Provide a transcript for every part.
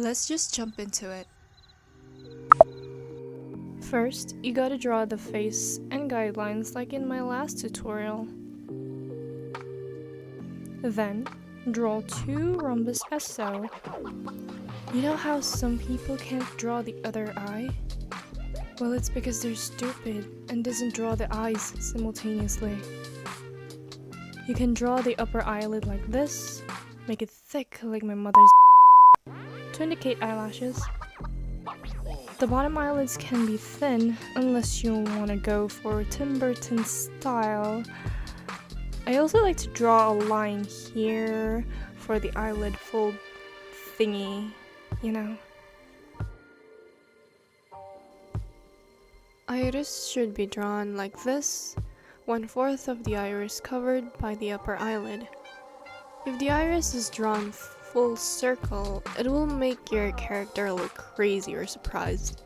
Let's just jump into it. First, you gotta draw the face and guidelines like in my last tutorial. Then, draw two rhombus as so. You know how some people can't draw the other eye? Well, it's because they're stupid and doesn't draw the eyes simultaneously. You can draw the upper eyelid like this, make it thick like my mother's to indicate eyelashes. The bottom eyelids can be thin unless you want to go for Tim Burton style. I also like to draw a line here for the eyelid fold thingy, you know. Iris should be drawn like this, 1/4 of the iris covered by the upper eyelid. If the iris is drawn full circle, it will make your character look crazy or surprised.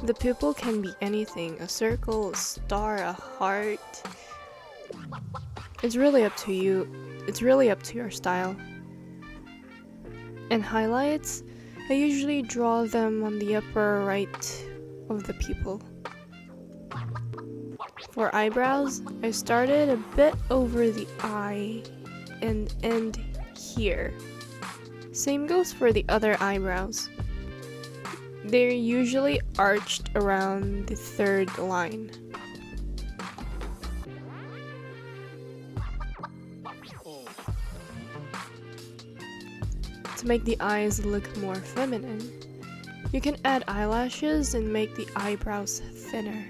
The pupil can be anything, a circle, a star, a heart. It's really up to you. It's really up to your style. And highlights, I usually draw them on the upper right of the pupil. For eyebrows, I started a bit over the eye and end here. Same goes for the other eyebrows. They're usually arched around the third line. To make the eyes look more feminine, you can add eyelashes and make the eyebrows thinner.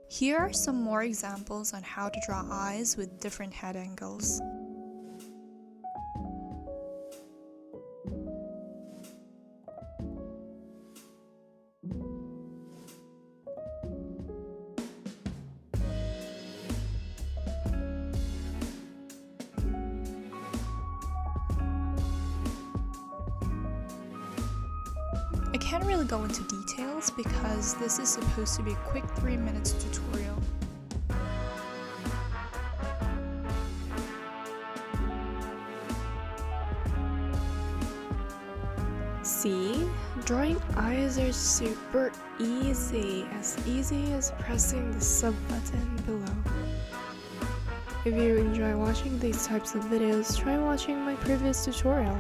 Here are some more examples on how to draw eyes with different head angles. I can't really go into details because this is supposed to be a quick 3 minutes tutorial. See? Drawing eyes are super easy as pressing the sub button below. If you enjoy watching these types of videos, try watching my previous tutorial.